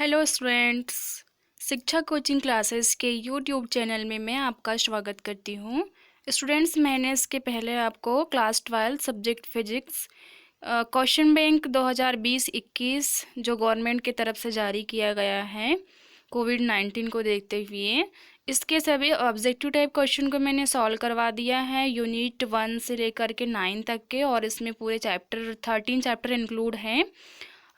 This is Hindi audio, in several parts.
Hello students. शिक्षा कोचिंग क्लासेस के यूट्यूब चैनल में मैं आपका स्वागत करती हूँ। स्टूडेंट्स, मैंने इसके पहले आपको class 12 subject physics question bank 2020-21 जो गवर्नमेंट की तरफ से जारी किया गया है कोविड-19 को देखते हुए, इसके सभी ऑब्जेक्टिव टाइप क्वेश्चन को मैंने सॉल्व करवा दिया है यूनिट 1 से लेकर के 9 तक के। और इसमें पूरे चैप्टर 13 चैप्टर इंक्लूड हैं।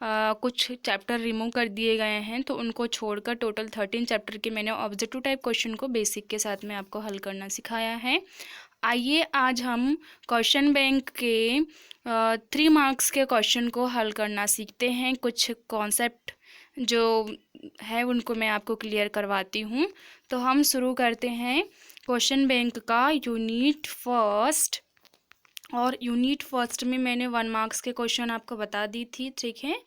कुछ चैप्टर रिमूव कर दिए गए हैं, तो उनको छोड़कर टोटल 13 चैप्टर के मैंने ऑब्जेक्टिव टाइप क्वेश्चन को बेसिक के साथ में आपको हल करना सिखाया है। आइए आज हम क्वेश्चन बैंक के 3 मार्क्स के क्वेश्चन को हल करना सीखते हैं। कुछ कॉन्सेप्ट जो है उनको मैं आपको क्लियर करवाती हूँ। तो हम शुरू करते हैं क्वेश्चन बैंक का यूनिट फर्स्ट। और यूनिट फर्स्ट में मैंने 1 मार्क्स के क्वेश्चन आपको बता दी थी, ठीक है।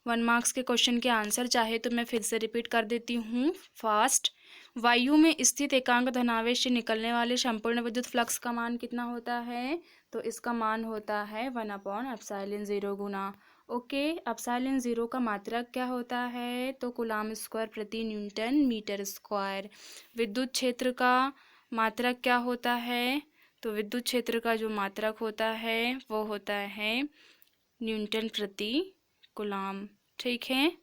1 मार्क्स के क्वेश्चन के आंसर चाहे तो मैं फिर से रिपीट कर देती हूँ। फर्स्ट, वायु में स्थित एकांक धनावेश से निकलने वाले संपूर्ण विद्युत फ्लक्स का मान कितना होता है? तो इसका मान होता है 1/ε0 गुना। ओके, एप्सिलॉन 0 का मात्रक क्या होता है? तो कूलम स्क्वायर प्रति न्यूटन मीटर स्क्वायर। विद्युत क्षेत्र का मात्रक क्या होता है? तो विद्युत क्षेत्र का जो मात्रक होता है वो होता है न्यूटन प्रति कूलम, ठीक है।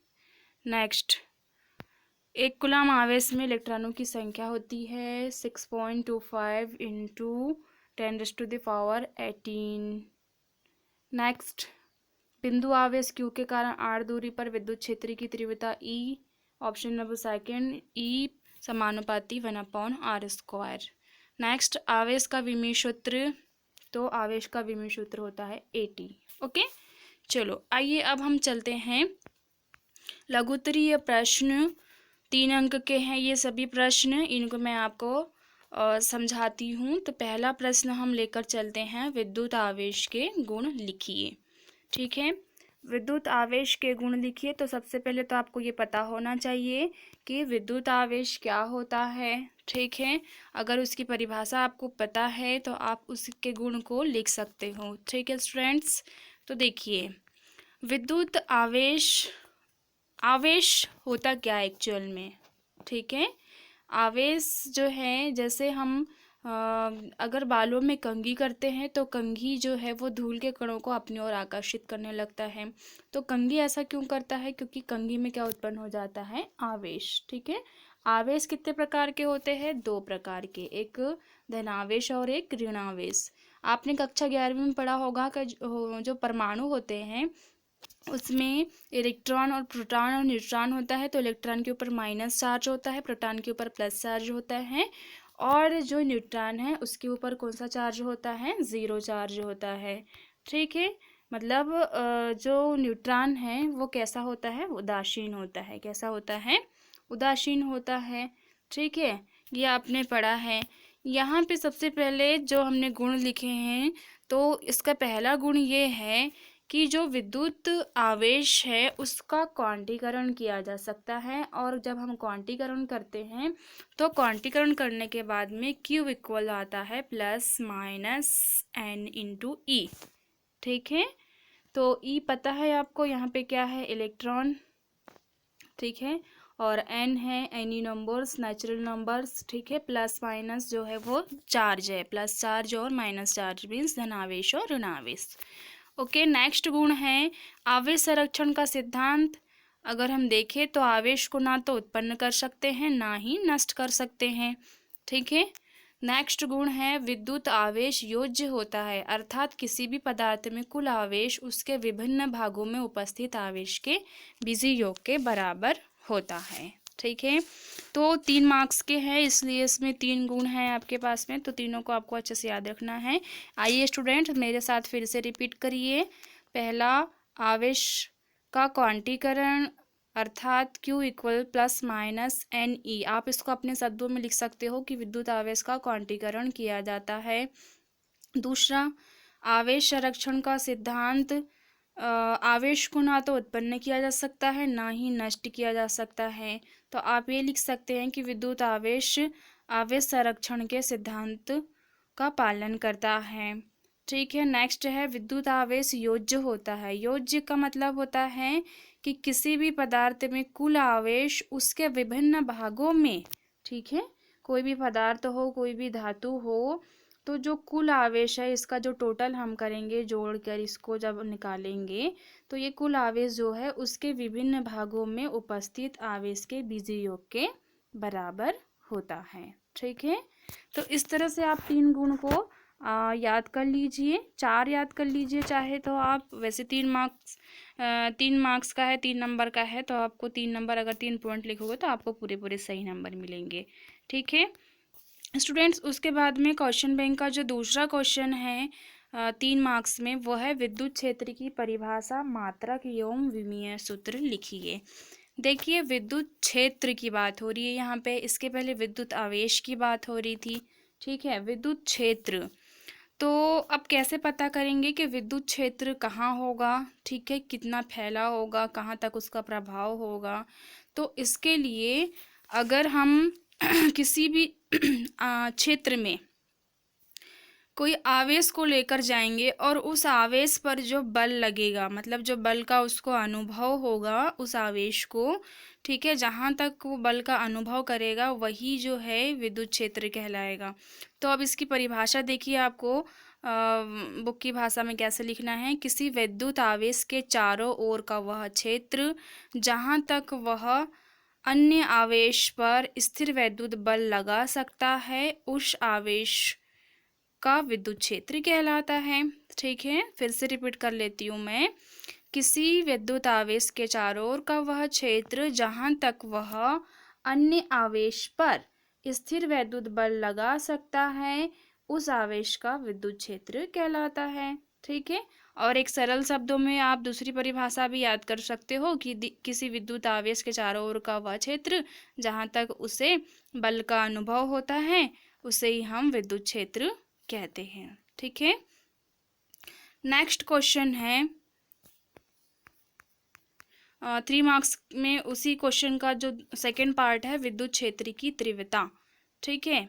नेक्स्ट, एक कूलम आवेश में इलेक्ट्रॉनों की संख्या होती है 6.25 इंटू 10⁻18। नेक्स्ट, बिंदु आवेश Q के कारण r दूरी पर विद्युत क्षेत्र की तीव्रता E, option number second, E समानुपाती 1/r²। नेक्स्ट, आवेश का विमीय सूत्र, तो आवेश का विमीय सूत्र होता है AT। ओके, चलो आइए अब हम चलते हैं लघुत्तरीय प्रश्न। 3 अंक के हैं ये सभी प्रश्न, इनको मैं आपको समझाती हूँ। तो पहला प्रश्न हम लेकर चलते हैं, विद्युत आवेश के गुण लिखिए, ठीक है। विद्युत आवेश के गुण लिखिए। तो सबसे पहले तो आपको ये पता होना चाहिए कि विद्युत आवेश क्या होता है, ठीक है। अगर उसकी परिभाषा आपको पता है तो आप उसके गुण को लिख सकते हो, ठीक है स्टूडेंट्स। तो देखिए, विद्युत आवेश आवेश होता क्या है एक्चुअल में, ठीक है। आवेश जो है, जैसे हम अगर बालों में कंघी करते हैं तो कंघी जो है वो धूल के कणों को अपनी ओर आकर्षित करने लगता है। तो कंघी ऐसा क्यों करता है? क्योंकि कंघी में क्या उत्पन्न हो जाता है? आवेश, ठीक है। आवेश कितने प्रकार के होते हैं? 2 प्रकार के, एक धनावेश और एक ऋणावेश। आपने कक्षा 11वीं में पढ़ा होगा कि जो परमाणु होते हैं उसमें इलेक्ट्रॉन और प्रोटॉन और न्यूट्रॉन होता है। तो इलेक्ट्रॉन के ऊपर माइनस चार्ज होता है, प्रोटॉन के ऊपर प्लस चार्ज होता है, और जो न्यूट्रॉन है उसके ऊपर कौन सा चार्ज होता है? 0 चार्ज होता है, ठीक है। मतलब जो न्यूट्रॉन है वो कैसा होता है? उदासीन होता है। कैसा होता है? उदासीन होता है, ठीक है। ये आपने पढ़ा है। यहाँ पे सबसे पहले जो हमने गुण लिखे हैं, तो इसका पहला गुण ये है कि जो विद्युत आवेश है उसका क्वांटीकरण किया जा सकता है। और जब हम क्वांटीकरण करते हैं तो क्वांटीकरण करने के बाद में Q इक्वल आता है ±N/E, ठीक है। तो E पता है आपको, यहाँ पे क्या है? इलेक्ट्रॉन, ठीक है। और N है एनी नंबर्स, नेचुरल नंबर्स, ठीक है। प्लस माइनस जो है वो चार्ज है, प्लस चार्ज और माइनस चार्ज मीन्स धनावेश और ऋणावेश। ओके, नेक्स्ट गुण है आवेश संरक्षण का सिद्धांत। अगर हम देखें तो आवेश को ना तो उत्पन्न कर सकते हैं ना ही नष्ट कर सकते हैं, ठीक है। नेक्स्ट गुण है विद्युत आवेश योज्य होता है, अर्थात किसी भी पदार्थ में कुल आवेश उसके विभिन्न भागों में उपस्थित आवेश के बीजीय योग के बराबर होता है, ठीक है। तो 3 मार्क्स के हैं, इसलिए इसमें 3 गुण हैं आपके पास में, तो तीनों को आपको अच्छे से याद रखना है। आइए स्टूडेंट, मेरे साथ फिर से रिपीट करिए। पहला, आवेश का क्वांटीकरण अर्थात Q इक्वल ±N/E। आप इसको अपने शब्दों में लिख सकते हो कि विद्युत आवेश का क्वांटीकरण किया जाता है। दूसरा, आवेश संरक्षण का सिद्धांत, आवेश को ना तो उत्पन्न किया जा सकता है ना ही नष्ट किया जा सकता है। तो आप ये लिख सकते हैं कि विद्युत आवेश आवेश संरक्षण के सिद्धांत का पालन करता है, ठीक है। नेक्स्ट है विद्युत आवेश योज्य होता है। योज्य का मतलब होता है कि किसी भी पदार्थ में कुल आवेश उसके विभिन्न भागों में, ठीक है, कोई भी पदार्थ हो, कोई भी धातु हो, तो जो कुल आवेश है इसका जो टोटल हम करेंगे जोड़कर इसको जब निकालेंगे, तो ये कुल आवेश जो है उसके विभिन्न भागों में उपस्थित आवेश के बीजीय योग के बराबर होता है। ठीक है, तो इस तरह से आप 3 गुण को याद कर लीजिए, 4 याद कर लीजिए चाहे तो आप। वैसे 3 मार्क्स का है, 3 नंबर का है, तो आपको 3 नंबर, अगर 3 पॉइंट लिखोगे तो आपको पूरे पूरे सही नंबर मिलेंगे। ठीक है स्टूडेंट्स, उसके बाद में क्वेश्चन बैंक का जो दूसरा क्वेश्चन है 3 मार्क्स में, वो है विद्युत क्षेत्र की परिभाषा, मात्रक एवं विमीय सूत्र लिखिए। देखिए, विद्युत क्षेत्र की बात हो रही है यहाँ पे, इसके पहले विद्युत आवेश की बात हो रही थी। ठीक है, विद्युत क्षेत्र, तो अब कैसे पता करेंगे कि विद्युत क्षेत्र कहाँ होगा, ठीक है, कितना फैला होगा, कहाँ तक उसका प्रभाव होगा। तो इसके लिए अगर हम किसी भी क्षेत्र में कोई आवेश को लेकर जाएंगे और उस आवेश पर जो बल लगेगा, मतलब जो बल का उसको अनुभव होगा उस आवेश को, ठीक है, जहाँ तक वो बल का अनुभव करेगा वही जो है विद्युत क्षेत्र कहलाएगा। तो अब इसकी परिभाषा देखिए, आपको बुक की भाषा में कैसे लिखना है। किसी विद्युत आवेश के चारों ओर का वह क्षेत्र जहाँ तक वह अन्य आवेश पर स्थिर विद्युत बल लगा सकता है, उस आवेश का विद्युत क्षेत्र कहलाता है। ठीक है, फिर से रिपीट कर लेती हूँ मैं। किसी विद्युत आवेश के चारों ओर का वह क्षेत्र जहाँ तक वह अन्य आवेश पर स्थिर विद्युत बल लगा सकता है, उस आवेश का विद्युत क्षेत्र कहलाता है। ठीक है, और एक सरल शब्दों में आप दूसरी परिभाषा भी याद कर सकते हो कि किसी विद्युत आवेश के चारों ओर का वह क्षेत्र जहाँ तक उसे बल का अनुभव होता है, उसे ही हम विद्युत क्षेत्र कहते हैं। ठीक है, नेक्स्ट क्वेश्चन है 3 मार्क्स में, उसी क्वेश्चन का जो सेकंड पार्ट है, विद्युत क्षेत्र की तीव्रता। ठीक है,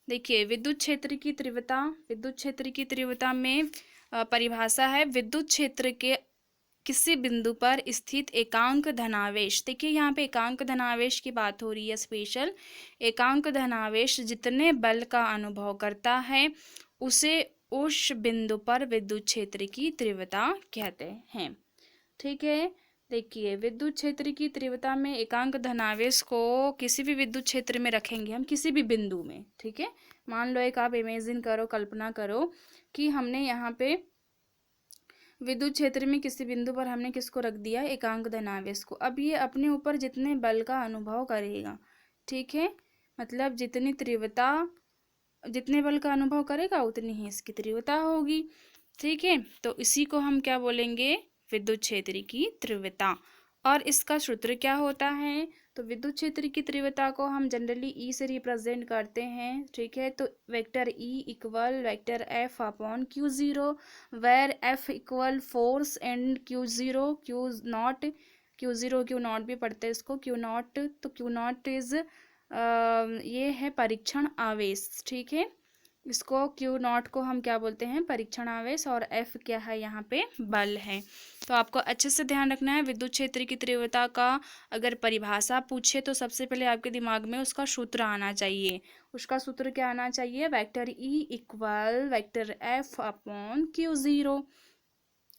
देखिए, विद्युत क्षेत्र की तीव्रता, विद्युत क्षेत्र की तीव्रता में परिभाषा है, विद्युत क्षेत्र के किसी बिंदु पर स्थित एकांक धनावेश। देखिए, यहाँ पे एकांक धनावेश की बात हो रही है स्पेशल। एकांक धनावेश जितने बल का अनुभव करता है उसे उस बिंदु पर विद्युत क्षेत्र की तीव्रता कहते हैं। ठीक है, देखिए, विद्युत क्षेत्र की तीव्रता में एकांक धनावेश को किसी भी विद्युत क्षेत्र में रखेंगे हम, किसी भी बिंदु में। ठीक है, मान लो एक आप इमेजिन करो, कल्पना करो कि हमने यहाँ पे विद्युत क्षेत्र में किसी बिंदु पर हमने किसको रख दिया, एकांक धनावेश को। अब ये अपने ऊपर जितने बल का अनुभव करेगा, ठीक है, मतलब जितनी तीव्रता, जितने बल का अनुभव करेगा उतनी ही इसकी तीव्रता होगी। ठीक है, तो इसी को हम क्या बोलेंगे, विद्युत क्षेत्र की तीव्रता। और इसका सूत्र क्या होता है, तो विद्युत क्षेत्र की तीव्रता को हम जनरली ई से रिप्रेजेंट करते हैं। ठीक है, तो vector E equal vector F upon Q zero, where F equal force and Q zero Q naught, Q zero Q naught भी पढ़ते हैं इसको, क्यू नॉट, तो क्यू नॉट इज़ ये है परीक्षण आवेश। ठीक है, इसको क्यू नॉट को हम क्या बोलते हैं, परीक्षण आवेश, और एफ क्या है, यहाँ पे बल है। तो आपको अच्छे से ध्यान रखना है, विद्युत क्षेत्र की तीव्रता का अगर परिभाषा पूछे तो सबसे पहले आपके दिमाग में उसका सूत्र आना चाहिए। उसका सूत्र क्या आना चाहिए, vector E equal vector F upon Q zero.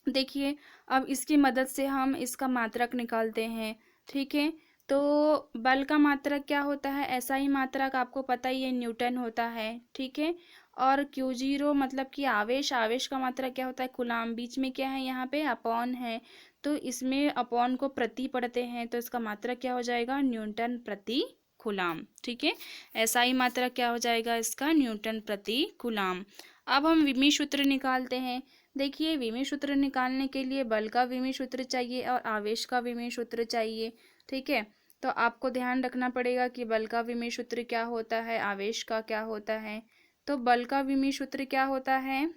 देखिए, अब इसकी मदद से हम इसका मात्रक निकालते हैं। ठीक है, तो बल का मात्रक क्या होता है, ऐसा ही मात्रक आपको पता ही है, न्यूटन होता है। ठीक है, और क्यू जीरो मतलब कि आवेश, आवेश का मात्रक क्या होता है, कूलाम। बीच में क्या है, यहाँ पे अपॉन है, तो इसमें अपॉन को प्रति पढ़ते हैं, तो इसका मात्रक क्या हो जाएगा, न्यूटन प्रति कूलाम। ठीक है, ऐसा ही मात्रक क्या हो जाएगा इसका, न्यूटन प्रति कूलाम। अब हम विमीय सूत्र निकालते हैं। देखिए, विमीय सूत्र निकालने के लिए बल का विमीय सूत्र चाहिए और आवेश का विमीय सूत्र चाहिए। ठीक है, तो आपको ध्यान रखना पड़ेगा कि बल का विमीय सूत्र क्या होता है, आवेश का क्या होता है। तो बल का विमीय सूत्र क्या होता है,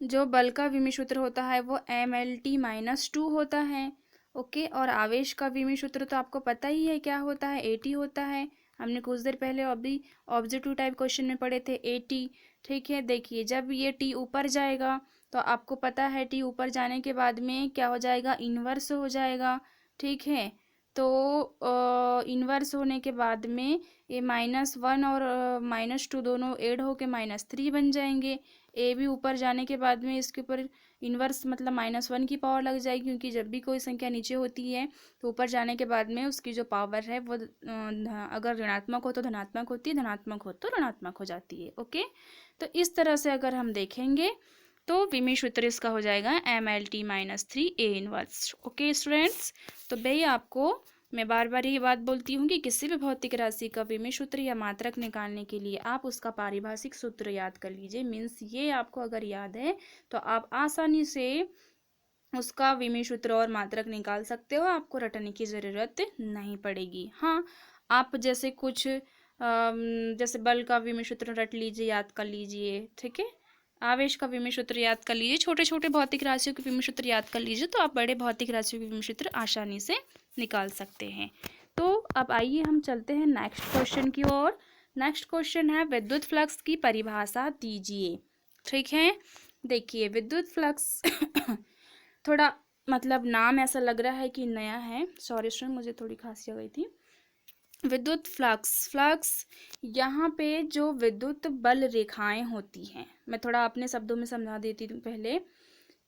जो बल का विमीय सूत्र होता है वो mLT-2 होता है। ओके, और आवेश का विमीय सूत्र तो आपको पता ही है क्या होता है, AT होता है। हमने कुछ देर पहले अभी ऑब्जेक्टिव टाइप क्वेश्चन में पढ़े थे AT। ठीक है, देखिए, जब ये T ऊपर जाएगा तो आपको पता है टी ऊपर जाने के बाद में क्या हो जाएगा, इन्वर्स हो जाएगा। ठीक है, तो इन्वर्स होने के बाद में ये -1 और -2 दोनों ऐड होके -3 बन जाएंगे। ए भी ऊपर जाने के बाद में इसके ऊपर इन्वर्स मतलब -1 की पावर लग जाएगी, क्योंकि जब भी कोई संख्या नीचे होती है तो ऊपर जाने के बाद में उसकी जो पावर है वो अगर ऋणात्मक हो तो धनात्मक होती है, धनात्मक हो तो ऋणात्मक हो जाती है। ओके, तो इस तरह से अगर हम देखेंगे तो विमीय सूत्र इसका हो जाएगा MLT-3 A 1। ओके स्टूडेंट्स, तो भाई आपको मैं बार बार ये बात बोलती हूँ कि किसी भी भौतिक राशि का विमीय सूत्र या मात्रक निकालने के लिए आप उसका पारिभाषिक सूत्र याद कर लीजिए। मीन्स ये आपको अगर याद है तो आप आसानी से उसका विमीय सूत्र और मात्रक निकाल सकते हो, आपको रटने की ज़रूरत नहीं पड़ेगी। हाँ, आप जैसे कुछ जैसे बल का विमीय सूत्र रट लीजिए, याद कर लीजिए। ठीक है, आवेश का विमीय सूत्र याद कर लीजिए, छोटे छोटे भौतिक राशियों के विमीय सूत्र याद कर लीजिए, तो आप बड़े भौतिक राशियों के विमीय सूत्र आसानी से निकाल सकते हैं। तो अब आइए हम चलते हैं नेक्स्ट क्वेश्चन की ओर। नेक्स्ट क्वेश्चन है विद्युत फ्लक्स की परिभाषा दीजिए। ठीक है, देखिए विद्युत फ्लक्स थोड़ा मतलब नाम ऐसा लग रहा है कि नया है, सॉरी स्टूडेंट मुझे थोड़ी खांसी आ गई थी। विद्युत फ्लक्स यहाँ पे जो विद्युत बल रेखाएं होती हैं, मैं थोड़ा अपने शब्दों में समझा देती हूँ पहले।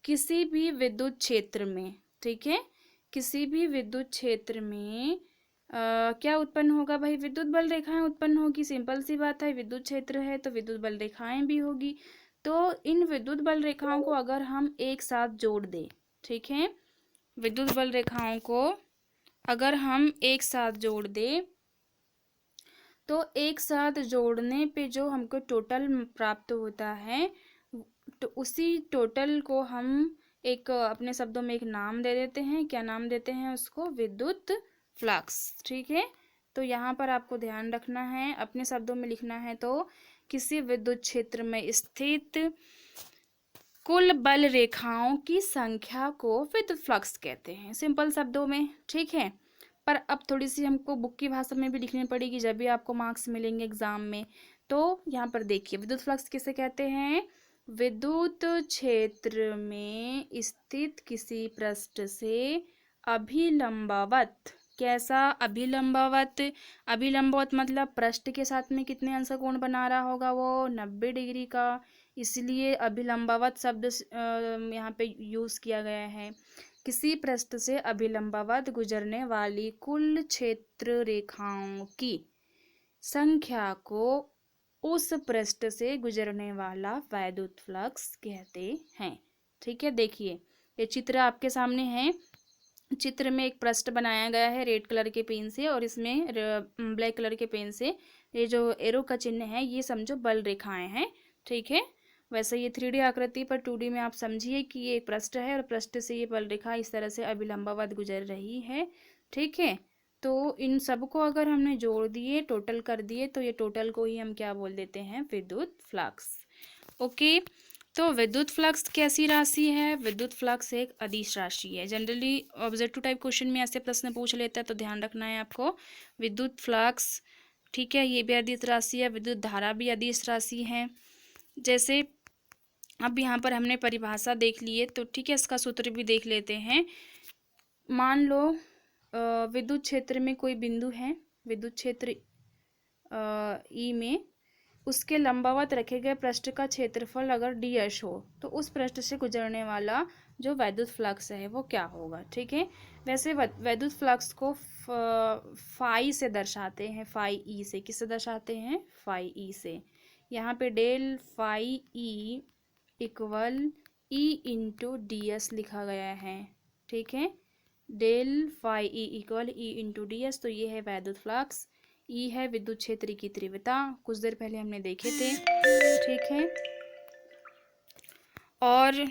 किसी भी विद्युत क्षेत्र में, ठीक है, किसी भी विद्युत क्षेत्र में क्या उत्पन्न होगा भाई, विद्युत बल रेखाएं उत्पन्न होगी। सिंपल सी बात है, विद्युत क्षेत्र है तो विद्युत बल रेखाएं भी होगी। तो इन विद्युत बल रेखाओं को अगर हम एक साथ जोड़ दें, ठीक है, विद्युत बल रेखाओं को अगर हम एक साथ जोड़ दें तो एक साथ जोड़ने पे जो हमको टोटल प्राप्त होता है, तो उसी टोटल को हम एक अपने शब्दों में एक नाम दे देते हैं। क्या नाम देते हैं उसको, विद्युत फ्लक्स। ठीक है, तो यहाँ पर आपको ध्यान रखना है, अपने शब्दों में लिखना है तो किसी विद्युत क्षेत्र में स्थित कुल बल रेखाओं की संख्या को विद्युत फ्लक्स कहते हैं, सिंपल शब्दों में। ठीक है, पर अब थोड़ी सी हमको बुक की भाषा में भी लिखनी पड़ेगी जब भी आपको मार्क्स मिलेंगे एग्जाम में। तो यहाँ पर देखिए विद्युत फ्लक्स किसे कहते हैं, विद्युत क्षेत्र में स्थित किसी पृष्ठ से अभिलंबवत, कैसा, अभिलंबवत। अभिलंबवत मतलब पृष्ठ के साथ में कितने अंश कोण बना रहा होगा, वो 90 डिग्री का, इसलिए अभिलंबवत शब्द यहाँ पे यूज किया गया है। किसी पृष्ठ से अभिलंबवत गुजरने वाली कुल क्षेत्र रेखाओं की संख्या को उस पृष्ठ से गुजरने वाला वैद्युत फ्लक्स कहते हैं। ठीक है, देखिए ये चित्र आपके सामने है। चित्र में एक पृष्ठ बनाया गया है रेड कलर के पेन से, और इसमें ब्लैक कलर के पेन से ये जो एरो का चिन्ह है ये समझो बल रेखाएं हैं। ठीक है, वैसे ये 3D आकृति पर 2D में आप समझिए कि ये एक पृष्ठ है और पृष्ठ से ये बल रेखा इस तरह से अभिलंबवत गुजर रही है। ठीक है, तो इन सब को अगर हमने जोड़ दिए, टोटल कर दिए, तो ये टोटल को ही हम क्या बोल देते हैं, विद्युत फ्लक्स। ओके, तो विद्युत फ्लक्स कैसी राशि है, विद्युत फ्लक्स एक अदिश राशि है। जनरली ऑब्जेक्टिव टाइप क्वेश्चन में ऐसे प्रश्न पूछ लेता है, तो ध्यान रखना है आपको, विद्युत फ्लक्स, ठीक है, ये भी अदिश राशि है। विद्युत धारा भी अदिश राशि है। जैसे अब यहाँ पर हमने परिभाषा देख ली है, तो ठीक है, इसका सूत्र भी देख लेते हैं। मान लो विद्युत क्षेत्र में कोई बिंदु है, विद्युत क्षेत्र ई में उसके लंबवत रखे गए पृष्ठ का क्षेत्रफल अगर ds हो, तो उस पृष्ठ से गुजरने वाला जो वैद्युत फ्लक्स है वो क्या होगा। ठीक है, वैसे वैद्युत फ्लक्स को फाई से दर्शाते हैं, फाई ई से। किससे दर्शाते हैं, फाई ई से। यहाँ पे del phi E equal E into D S लिखा गया है। ठीक है, del phi E equal E into D S, तो ये है वैद्युत फ्लक्स। ई है विद्युत क्षेत्र की तीव्रता, कुछ देर पहले हमने देखे थे। ठीक है, और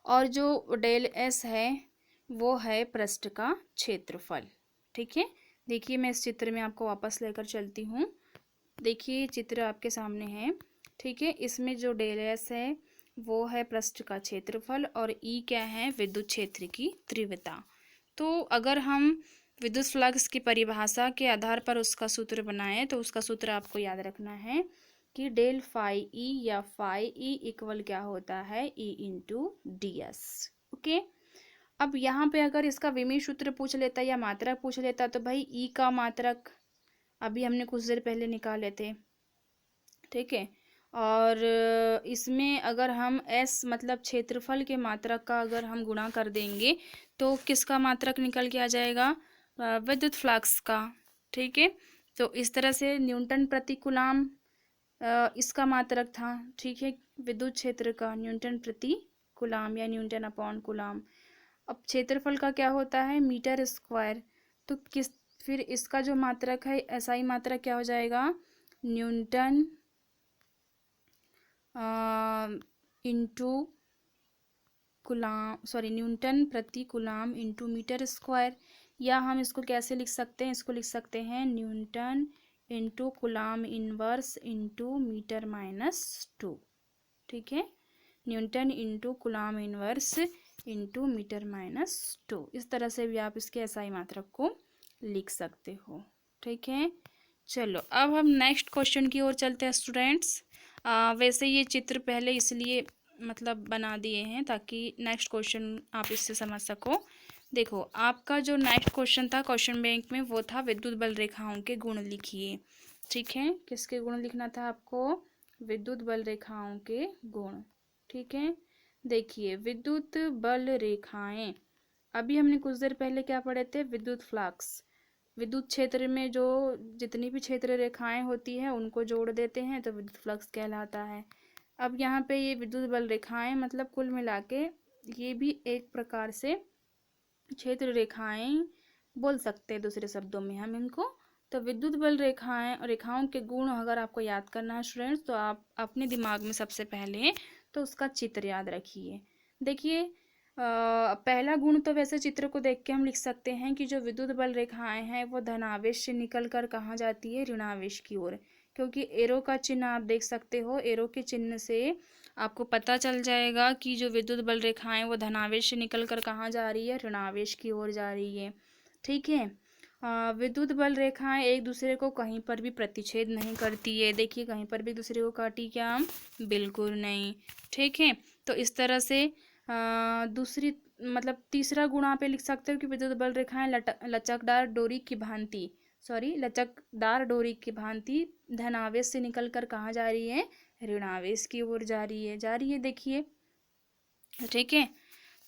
और जो डेल एस है वो है पृष्ठ का क्षेत्रफल। ठीक है, देखिए मैं इस चित्र में आपको वापस लेकर चलती हूँ। देखिए चित्र आपके सामने है। ठीक है, इसमें जो डेल एस है वो है पृष्ठ का क्षेत्रफल, और ई क्या है, विद्युत क्षेत्र की तीव्रता। तो अगर हम विद्युत फ्लक्स की परिभाषा के आधार पर उसका सूत्र बनाएं, तो उसका सूत्र आपको याद रखना है कि डेल फाई ई या फाई ई इक्वल क्या होता है, ई इंटू डी एस। ओके, अब यहाँ पे अगर इसका विमीय सूत्र पूछ लेता या मात्रक पूछ लेता तो भाई ई का मात्रक अभी हमने कुछ देर पहले निकाले थे, ठीक है। और इसमें अगर हम एस मतलब क्षेत्रफल के मात्रक का अगर हम गुणा कर देंगे तो किसका मात्रक निकल के आ जाएगा, विद्युत फ्लक्स का, ठीक है। तो इस तरह से न्यूटन प्रति कूलाम इसका मात्रक था, ठीक है, विद्युत क्षेत्र का न्यूटन प्रति कूलाम या न्यूटन अपॉन कूलाम। अब क्षेत्रफल का क्या होता है, मीटर स्क्वायर। तो किस फिर इसका जो मात्रक है एसआई मात्रक क्या हो जाएगा, Newton into coulomb, sorry Newton प्रति कूलाम इंटू मीटर स्क्वायर। या हम इसको कैसे लिख सकते हैं, इसको लिख सकते हैं newton into coulomb inverse into metre minus 2, ठीक है, newton into coulomb inverse into metre minus 2। इस तरह से भी आप इसके एसआई मात्रक को लिख सकते हो, ठीक है। चलो अब हम नेक्स्ट क्वेश्चन की ओर चलते हैं स्टूडेंट्स। वैसे ये चित्र पहले इसलिए मतलब बना दिए हैं ताकि नेक्स्ट क्वेश्चन आप इससे समझ सको। देखो आपका जो नेक्स्ट क्वेश्चन था क्वेश्चन बैंक में वो था विद्युत बल रेखाओं के गुण लिखिए, ठीक है। किसके गुण लिखना था आपको, विद्युत बल रेखाओं के गुण, ठीक है। देखिए विद्युत बल रेखाएं, अभी हमने कुछ देर पहले क्या पढ़े थे, विद्युत फ्लक्स। विद्युत क्षेत्र में जो जितनी भी क्षेत्र रेखाएं होती हैं उनको जोड़ देते हैं तो विद्युत फ्लक्स कहलाता है। अब यहाँ पे ये विद्युत बल रेखाएं मतलब कुल मिला के ये भी एक प्रकार से क्षेत्र रेखाएं बोल सकते हैं दूसरे शब्दों में हम इनको। तो विद्युत बल रेखाएं और रेखाओं के गुण अगर आपको याद करना है स्टूडेंट्स तो आप अपने दिमाग में सबसे पहले तो उसका चित्र याद रखिए। देखिए पहला गुण तो वैसे चित्र को देख के हम लिख सकते हैं कि जो विद्युत बल रेखाएं हैं वो धनावेश से निकल कर कहाँ जाती है, ऋणावेश की ओर। क्योंकि एरो का चिन्ह आप देख सकते हो, एरो के चिन्ह से आपको पता चल जाएगा कि जो विद्युत बल रेखाएं वो धनावेश से निकल कर कहाँ जा रही है, ऋणावेश की ओर जा रही है, ठीक है। विद्युत बल रेखाएं एक दूसरे को कहीं पर भी प्रतिच्छेद नहीं करती है। देखिए कहीं पर भी एक दूसरे को काटी क्या, बिल्कुल नहीं, ठीक है। तो इस तरह से दूसरी मतलब तीसरा गुण आप लिख सकते हो कि विद्युत बल रेखाएं लचकदार डोरी की भांति, सॉरी लचकदार डोरी की भांति धनावेश से निकल कर कहाँ जा रही है, ऋणावेश की ओर जा रही है, देखिए, ठीक है।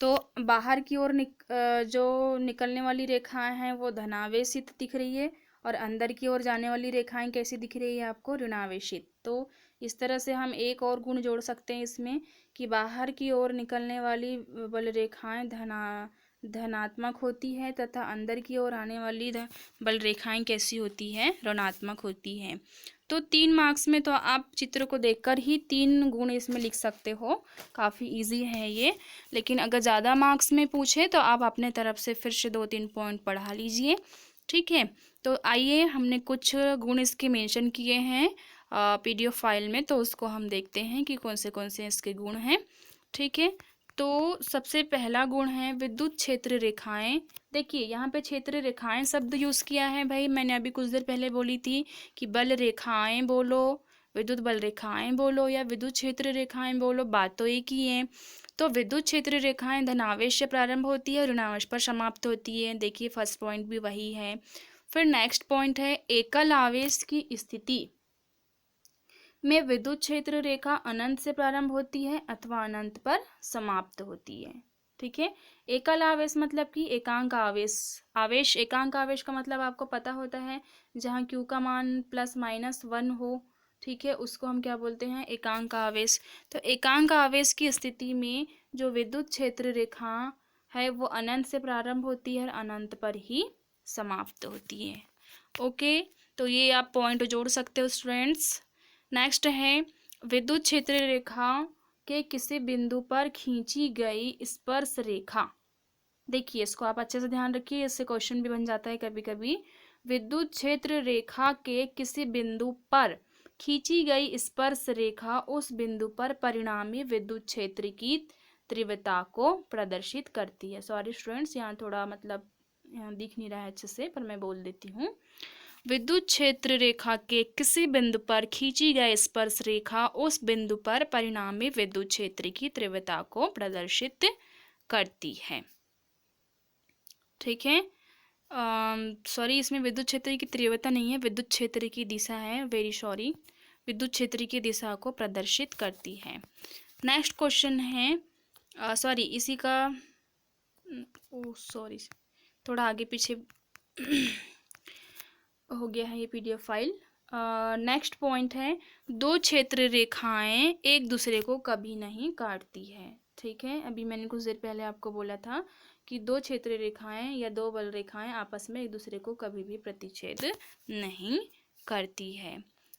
तो बाहर की ओर जो निकलने वाली रेखाएं हैं वो धनावेशित दिख रही है और अंदर की ओर जाने वाली रेखाएं कैसी दिख रही है आपको, ऋणावेशित। तो इस तरह से हम एक और गुण जोड़ सकते हैं इसमें कि बाहर की ओर निकलने वाली बल रेखाएं धनात्मक होती है तथा अंदर की ओर आने वाली बल रेखाएं कैसी होती है, ऋणात्मक होती है। तो 3 मार्क्स में तो आप चित्र को देखकर ही 3 गुण इसमें लिख सकते हो, काफ़ी इजी है ये। लेकिन अगर ज़्यादा मार्क्स में पूछे तो आप अपने तरफ से फिर से 2-3 पॉइंट पढ़ा लीजिए, ठीक है। तो आइए हमने कुछ गुण इसके मेंशन किए हैं PDF फाइल में, तो उसको हम देखते हैं कि कौन से इसके गुण हैं, ठीक है। तो सबसे पहला गुण है विद्युत क्षेत्र रेखाएं। देखिए यहाँ पे क्षेत्र रेखाएं शब्द यूज़ किया है भाई, मैंने अभी कुछ देर पहले बोली थी कि बल रेखाएं बोलो, विद्युत बल रेखाएं बोलो या विद्युत क्षेत्र रेखाएं बोलो, बात तो एक ही है। तो विद्युत क्षेत्र रेखाएं धनावेश से प्रारंभ होती है और ऋणावेश पर समाप्त होती है। देखिए फर्स्ट पॉइंट भी वही है। फिर नेक्स्ट पॉइंट है एकल आवेश की स्थिति में विद्युत क्षेत्र रेखा अनंत से प्रारंभ होती है अथवा अनंत पर समाप्त होती है, ठीक है। एकल आवेश मतलब कि एकांक आवेश एकांक आवेश का मतलब आपको पता होता है जहाँ Q का मान ±1 हो, ठीक है, उसको हम क्या बोलते हैं, एकांक आवेश। तो एकांक आवेश की स्थिति में जो विद्युत क्षेत्र रेखा है वो अनंत से प्रारंभ होती है और अनंत पर ही समाप्त होती है। ओके, तो ये आप पॉइंट जोड़ सकते हो स्टूडेंट्स। नेक्स्ट है विद्युत क्षेत्र रेखा के किसी बिंदु पर खींची गई स्पर्श रेखा। देखिए इसको आप अच्छे से ध्यान रखिए, इससे क्वेश्चन भी बन जाता है कभी कभी। विद्युत क्षेत्र रेखा के किसी बिंदु पर खींची गई स्पर्श रेखा उस बिंदु पर परिणामी विद्युत क्षेत्र की तीव्रता को प्रदर्शित करती है। सॉरी स्टूडेंट्स यहाँ थोड़ा मतलब यहाँ दिख नहीं रहा है अच्छे से, पर मैं बोल देती हूँ। विद्युत क्षेत्र रेखा के किसी बिंदु पर खींची गई स्पर्श रेखा उस बिंदु पर परिणामी विद्युत क्षेत्र की तीव्रता को प्रदर्शित करती है। ठीक है, सॉरी, इसमें विद्युत क्षेत्र की तीव्रता नहीं है, विद्युत क्षेत्र की दिशा है, वेरी सॉरी, विद्युत क्षेत्र की दिशा को प्रदर्शित करती है। नेक्स्ट क्वेश्चन है, सॉरी इसी का, ओ सॉरी, थोड़ा आगे पीछे हो गया है ये पीडीएफ फाइल। नेक्स्ट पॉइंट है, दो क्षेत्र रेखाएं एक दूसरे को कभी नहीं काटती है। ठीक है, अभी मैंने कुछ देर पहले आपको बोला था कि दो क्षेत्र रेखाएं या दो बल रेखाएं आपस में एक दूसरे को कभी भी प्रतिच्छेद नहीं करती है।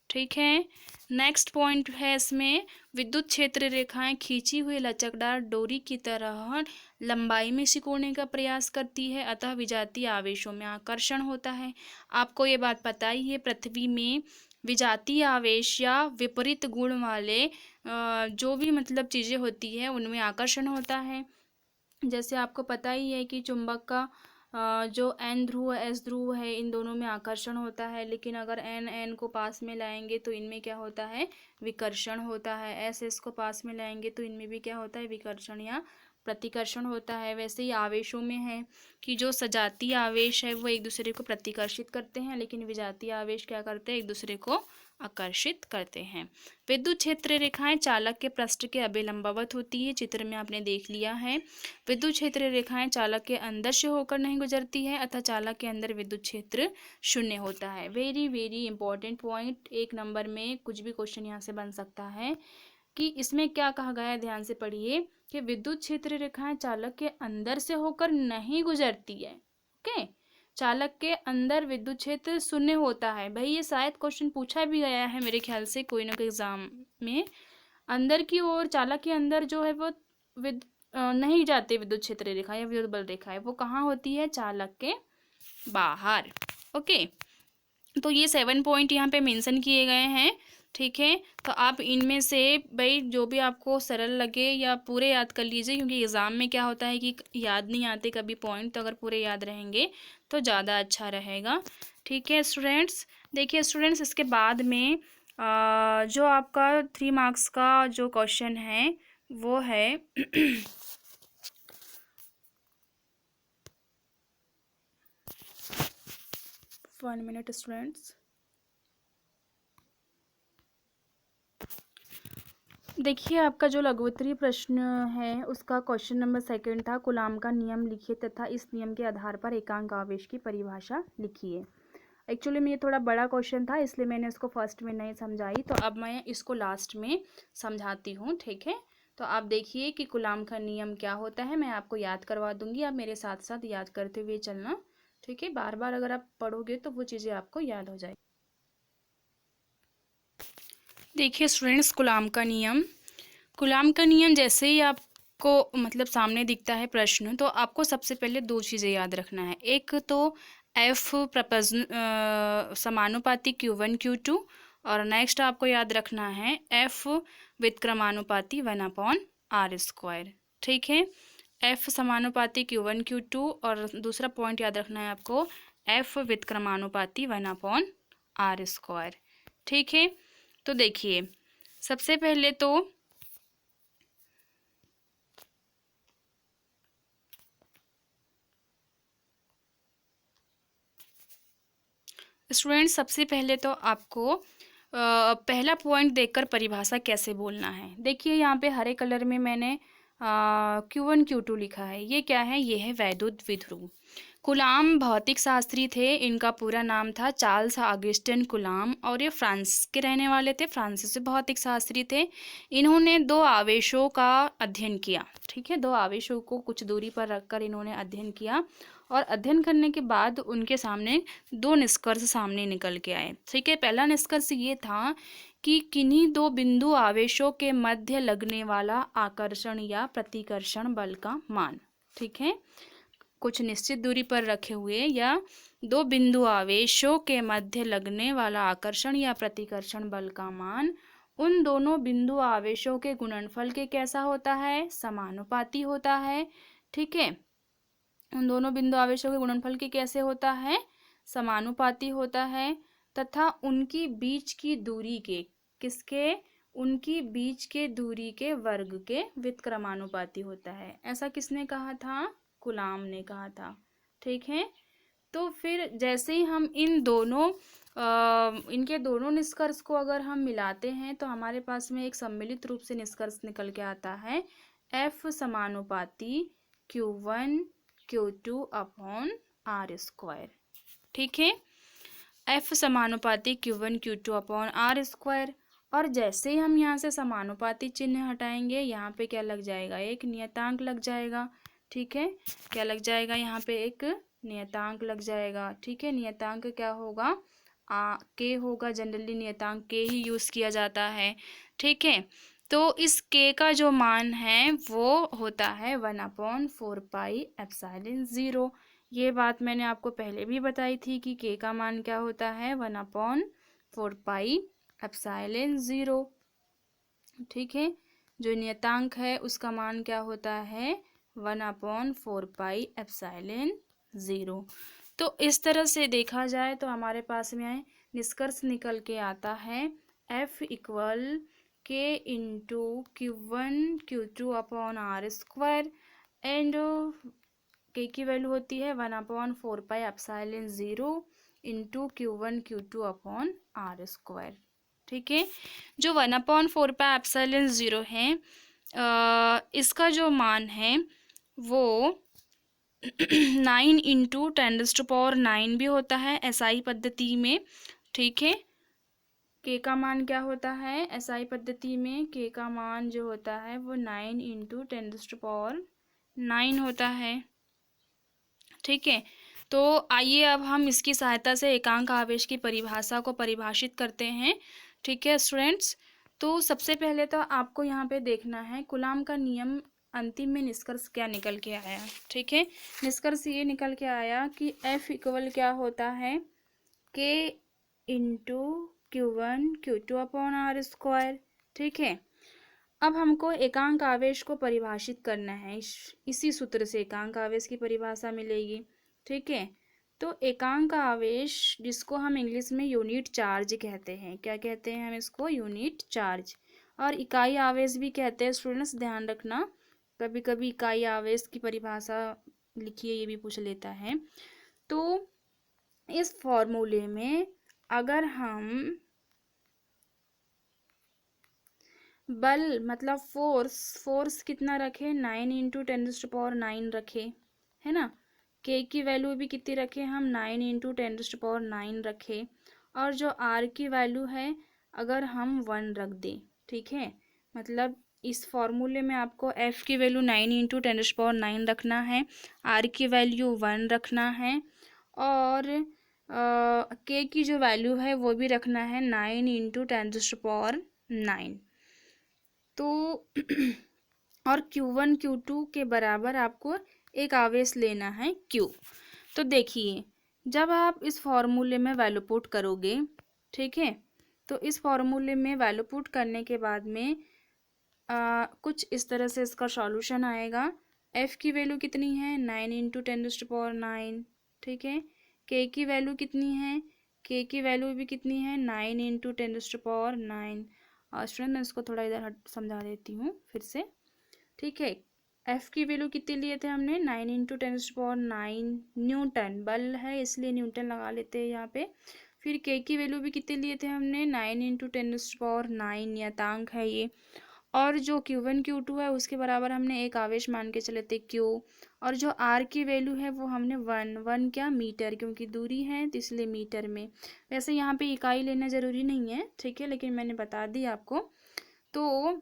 ठीक है, नेक्स्ट पॉइंट है इसमें, विद्युत क्षेत्र रेखाएं खींची हुई लचकदार डोरी की तरह लंबाई में सिकोड़ने का प्रयास करती है, अतः विजातीय आवेशों में आकर्षण होता है। आपको ये बात पता ही है, पृथ्वी में विजातीय आवेश या विपरीत गुण वाले जो भी मतलब चीज़ें होती है उनमें आकर्षण होता है। जैसे आपको पता ही है कि चुंबक का जो एन ध्रुव एस ध्रुव है, इन दोनों में आकर्षण होता है, लेकिन अगर एन को पास में लाएंगे तो इनमें क्या होता है, विकर्षण होता है। एस को पास में लाएंगे तो इनमें भी क्या होता है, विकर्षण या प्रतिकर्षण होता है। वैसे ही आवेशों में है कि जो सजातीय आवेश है वो एक दूसरे को प्रतिकर्षित करते हैं, लेकिन विजातीय आवेश क्या करते हैं, एक दूसरे को आकर्षित करते हैं। विद्युत क्षेत्र रेखाएं चालक के पृष्ठ के अभिलंबवत होती है, चित्र में आपने देख लिया है। विद्युत क्षेत्र रेखाएं चालक के अंदर से होकर नहीं गुजरती है, अतः चालक के अंदर विद्युत क्षेत्र शून्य होता है। वेरी वेरी इंपॉर्टेंट पॉइंट, एक नंबर में कुछ भी क्वेश्चन यहाँ से बन सकता है कि इसमें क्या कहा गया है, ध्यान से पढ़िए कि विद्युत क्षेत्र रेखाएं चालक के अंदर से होकर नहीं गुजरती है। ओके, चालक के अंदर विद्युत क्षेत्र शून्य होता है। भाई ये शायद क्वेश्चन पूछा भी गया है मेरे ख्याल से कोई ना कोई एग्जाम में। अंदर की ओर चालक के अंदर जो है वो नहीं जाते विद्युत क्षेत्र रेखा या विद्युत बल रेखा है, वो कहाँ होती है, चालक के बाहर। ओके, तो ये 7 पॉइंट यहाँ पे मेंशन किए गए हैं। ठीक है, तो आप इनमें से भाई जो भी आपको सरल लगे या पूरे याद कर लीजिए, क्योंकि एग्ज़ाम में क्या होता है कि याद नहीं आते कभी पॉइंट, तो अगर पूरे याद रहेंगे तो ज़्यादा अच्छा रहेगा। ठीक है स्टूडेंट्स, देखिए स्टूडेंट्स, इसके बाद में जो आपका 3 मार्क्स का जो क्वेश्चन है वो है 1 मिनट स्टूडेंट्स। देखिए आपका जो लघुत्तरीय प्रश्न है उसका क्वेश्चन नंबर 2 था, कूलाम का नियम लिखिए तथा इस नियम के आधार पर एकांक आवेश की परिभाषा लिखिए। एक्चुअली में ये थोड़ा बड़ा क्वेश्चन था, इसलिए मैंने इसको फर्स्ट में नहीं समझाई, तो अब मैं इसको लास्ट में समझाती हूँ। ठीक है, तो आप देखिए कि कूलाम का नियम क्या होता है, मैं आपको याद करवा दूंगी, आप मेरे साथ साथ याद करते हुए चलना। ठीक है, बार बार अगर आप पढ़ोगे तो वो चीज़ें आपको याद हो जाएगी। देखिए स्टूडेंट्स, कूलाम का नियम जैसे ही आपको मतलब सामने दिखता है प्रश्न, तो आपको सबसे पहले 2 चीज़ें याद रखना है। एक तो एफ समानुपाती Q1 Q2, और नेक्स्ट आपको याद रखना है एफ व्युत्क्रमानुपाती 1/r²। ठीक है, एफ समानुपाती Q1 Q2, और दूसरा पॉइंट याद रखना है आपको एफ व्युत्क्रमानुपाती 1/r²। ठीक है, तो देखिए सबसे पहले तो स्टूडेंट, सबसे पहले तो आपको पहला पॉइंट देखकर परिभाषा कैसे बोलना है। देखिए यहाँ पे हरे कलर में मैंने Q1 Q2 लिखा है, ये क्या है, ये है वैद्युत द्विध्रुव। कूलाम भौतिक शास्त्री थे, इनका पूरा नाम था चार्ल्स ऑगस्टिन कूलाम, और ये फ्रांस के रहने वाले थे, फ्रांसीसी भौतिक शास्त्री थे। इन्होंने 2 आवेशों का अध्ययन किया। ठीक है, 2 आवेशों को कुछ दूरी पर रखकर इन्होंने अध्ययन किया, और अध्ययन करने के बाद उनके सामने 2 निष्कर्ष सामने निकल के आए। ठीक है, पहला निष्कर्ष ये था कि किन्हीं 2 बिंदु आवेशों के मध्य लगने वाला आकर्षण या प्रतिकर्षण बल का मान। ठीक है, कुछ निश्चित दूरी पर रखे हुए या 2 बिंदु आवेशों के मध्य लगने वाला आकर्षण या प्रतिकर्षण बल का मान उन दोनों बिंदु आवेशों के गुणनफल के कैसा होता है, समानुपाती होता है। ठीक है, उन दोनों बिंदु आवेशों के गुणनफल के कैसे होता है, समानुपाती होता है तथा उनकी बीच की दूरी के किसके उनकी बीच के दूरी के वर्ग के व्युत्क्रमानुपाती होता है। ऐसा किसने कहा था? कुलाम ने कहा था। ठीक है, तो फिर जैसे ही हम इनके दोनों निष्कर्ष को अगर हम मिलाते हैं तो हमारे पास में एक सम्मिलित रूप से निष्कर्ष निकल के आता है F समानुपाती Q1 Q2 upon R square. ठीक है, F समानुपाती Q1 Q2 upon R square. और जैसे ही हम यहाँ से समानुपाती चिन्ह हटाएंगे, यहाँ पे क्या लग जाएगा? एक नियतांक लग जाएगा। ठीक है, क्या लग जाएगा? यहाँ पे एक नियतांक लग जाएगा। ठीक है, नियतांक क्या होगा? के होगा। जनरली नियतांक के ही यूज़ किया जाता है। ठीक है, तो इस के का जो मान है वो होता है 1/4 पाई एप्सिलॉन 0। ये बात मैंने आपको पहले भी बताई थी कि के का मान क्या होता है? 1/4 पाई एप्सिलॉन 0। ठीक है, जो नियतांक है उसका मान क्या होता है? 1/4 पाई एप्सिलॉन 0। तो इस तरह से देखा जाए तो हमारे पास में निष्कर्ष निकल के आता है F इक्वल के into Q1 Q2 upon R square and के की वैल्यू होती है 1/4 pi epsilon 0 into Q1 Q2 upon R square. ठीक है, जो 1/4 पाई एप्सिलॉन 0 है इसका जो मान है वो 9 इंटू 10⁻⁹ भी होता है SI पद्धति में। ठीक है, के का मान क्या होता है? SI पद्धति में के का मान जो होता है वो 9 इंटू 10⁻⁹ होता है। ठीक है, तो आइए अब हम इसकी सहायता से एकांक आवेश की परिभाषा को परिभाषित करते हैं। ठीक है स्टूडेंट्स, तो सबसे पहले तो आपको यहाँ पे देखना है कुलाम का नियम अंतिम में निष्कर्ष क्या निकल के आया। ठीक है, निष्कर्ष ये निकल के आया कि F इक्वल क्या होता है? के into Q1 Q2 upon R square. ठीक है, अब हमको एकांक आवेश को परिभाषित करना है। इसी सूत्र से एकांक आवेश की परिभाषा मिलेगी। ठीक है, तो एकांक आवेश जिसको हम इंग्लिश में यूनिट चार्ज कहते हैं, क्या कहते हैं हम इसको? Unit charge. और इकाई आवेश भी कहते हैं। स्टूडेंट्स ध्यान रखना, कभी कभी इकाई आवेश की परिभाषा लिखिए, ये भी पूछ लेता है। तो इस फॉर्मूले में अगर हम बल मतलब फोर्स कितना रखे? 9 इंटू 10⁻⁹ रखे, है ना। के की वैल्यू भी कितनी रखे हम? 9 इंटू 10⁻⁹ रखे। और जो आर की वैल्यू है अगर हम 1 रख दें, ठीक है, मतलब इस फॉर्मूले में आपको एफ की वैल्यू 9 इंटू 10⁻⁹ रखना है, आर की वैल्यू 1 रखना है और के की जो वैल्यू है वो भी रखना है 9 इंटू 10⁻⁹। तो और Q1 Q2 के बराबर आपको एक आवेश लेना है Q। तो देखिए, जब आप इस फॉर्मूले में वैल्यू पुट करोगे, ठीक है, तो इस फॉर्मूले में वैल्यू पुट करने के बाद में कुछ इस तरह से इसका सॉल्यूशन आएगा। F की वैल्यू कितनी है? 9 इंटू 10⁻⁹। ठीक है, K की वैल्यू कितनी है? K की वैल्यू भी कितनी है? 9 इंटू 10⁻⁹। और स्टूडेंट मैं इसको थोड़ा इधर समझा देती हूँ फिर से। ठीक है, F की वैल्यू कितनी लिए थे हमने? 9 इंटू 10⁻⁹ न्यूटन, बल है इसलिए न्यूटन लगा लेते हैं यहाँ पे। फिर K की वैल्यू भी कितनी लिए थे हमने? 9 इंटू 10⁻⁹, नियतांक है ये। और जो Q1 Q2 है उसके बराबर हमने एक आवेश मान के चले थे Q। और जो R की वैल्यू है वो हमने 1 क्या? मीटर, क्योंकि दूरी है तो इसलिए मीटर में। वैसे यहाँ पे इकाई लेना ज़रूरी नहीं है, ठीक है, लेकिन मैंने बता दी आपको। तो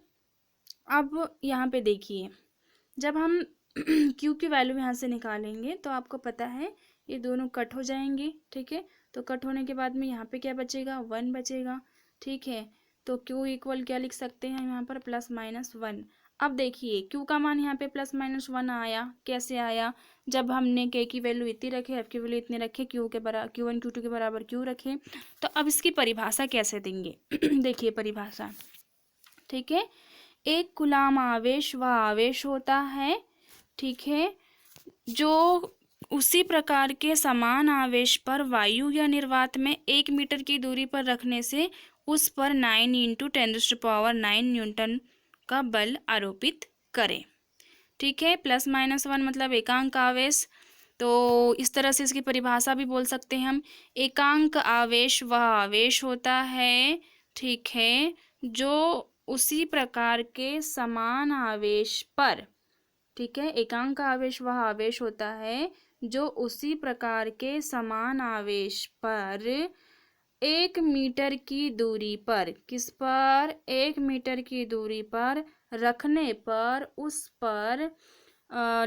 अब यहाँ पे देखिए, जब हम Q की वैल्यू यहाँ से निकालेंगे तो आपको पता है ये दोनों कट हो जाएंगे। ठीक है, तो कट होने के बाद में यहाँ पे क्या बचेगा? 1 बचेगा। ठीक है, तो Q इक्वल क्या लिख सकते हैं यहाँ पर? +-1। अब देखिए Q का मान यहाँ पे +-1 आया। कैसे आया? जब हमने K की वैल्यू इतनी रखे, F की वैल्यू इतनी रखे, Q1 Q2 के बराबर Q रखे। तो अब इसकी परिभाषा कैसे देंगे? देखिए परिभाषा, ठीक है, एक कुलाम आवेश वह आवेश होता है, ठीक है, जो उसी प्रकार के समान आवेश पर वायु या निर्वात में 1 मीटर की दूरी पर रखने से उस पर 9 × 10⁹ न्यूटन का बल आरोपित करें। ठीक है, +-1 मतलब एकांक आवेश। तो इस तरह से इसकी परिभाषा भी बोल सकते हैं हम। एकांक आवेश वह आवेश होता है, ठीक है, जो उसी प्रकार के समान आवेश पर, ठीक है, एकांक आवेश वह आवेश होता है जो उसी प्रकार के समान आवेश पर 1 मीटर की दूरी पर, किस पर, 1 मीटर की दूरी पर रखने पर उस पर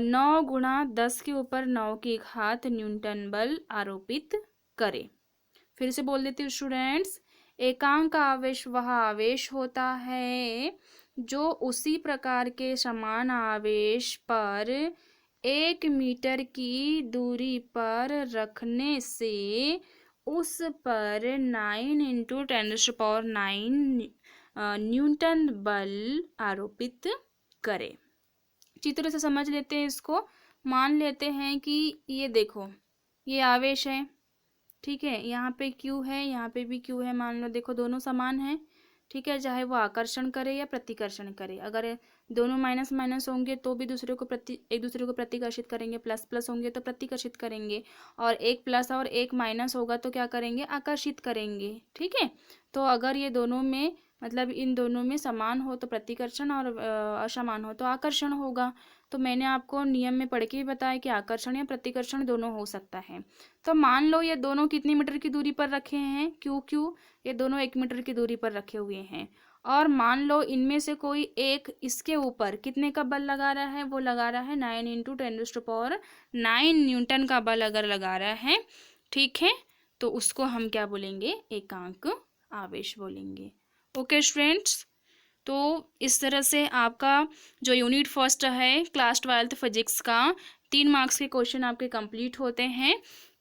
9 × 10⁹ न्यूटन बल आरोपित करे। फिर से बोल देती हूँ स्टूडेंट्स, एकांक आवेश वह आवेश होता है जो उसी प्रकार के समान आवेश पर 1 मीटर की दूरी पर रखने से उस पर 9 × 10⁹ न्यूटन बल आरोपित करे। चित्र से समझ लेते हैं इसको। मान लेते हैं कि ये देखो, ये आवेश है, ठीक है, यहाँ पे Q है, यहाँ पे भी Q है। मान लो देखो दोनों समान हैं, ठीक है, चाहे वो आकर्षण करे या प्रतिकर्षण करे। अगर दोनों माइनस माइनस होंगे तो भी एक दूसरे को प्रतिकर्षित करेंगे, प्लस प्लस होंगे तो प्रतिकर्षित करेंगे, और एक प्लस और एक माइनस होगा तो क्या करेंगे, आकर्षित करेंगे। ठीक है, तो अगर ये दोनों में मतलब इन दोनों में समान हो तो प्रतिकर्षण और असमान हो तो आकर्षण होगा। तो मैंने आपको नियम में पढ़ के भी बताया कि आकर्षण या प्रतिकर्षण दोनों हो सकता है। तो मान लो ये दोनों कितनी मीटर की दूरी पर रखे हैं, क्यू, ये दोनों 1 मीटर की दूरी पर रखे हुए हैं, और मान लो इनमें से कोई एक इसके ऊपर कितने का बल लगा रहा है, वो लगा रहा है 9 × 10⁹ न्यूटन का बल अगर लगा रहा है, ठीक है, तो उसको हम क्या बोलेंगे, एकांक आवेश बोलेंगे। ओके स्टूडेंट्स, तो इस तरह से आपका जो यूनिट फर्स्ट है क्लास 12th फिजिक्स का 3 मार्क्स के क्वेश्चन आपके कंप्लीट होते हैं।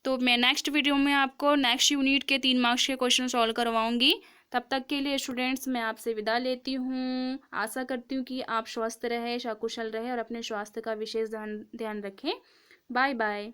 तो मैं नेक्स्ट वीडियो में आपको नेक्स्ट यूनिट के 3 मार्क्स के क्वेश्चन सॉल्व करवाऊंगी। तब तक के लिए स्टूडेंट्स मैं आपसे विदा लेती हूँ। आशा करती हूँ कि आप स्वस्थ रहे, सकुशल रहे और अपने स्वास्थ्य का विशेष ध्यान रखें। Bye bye.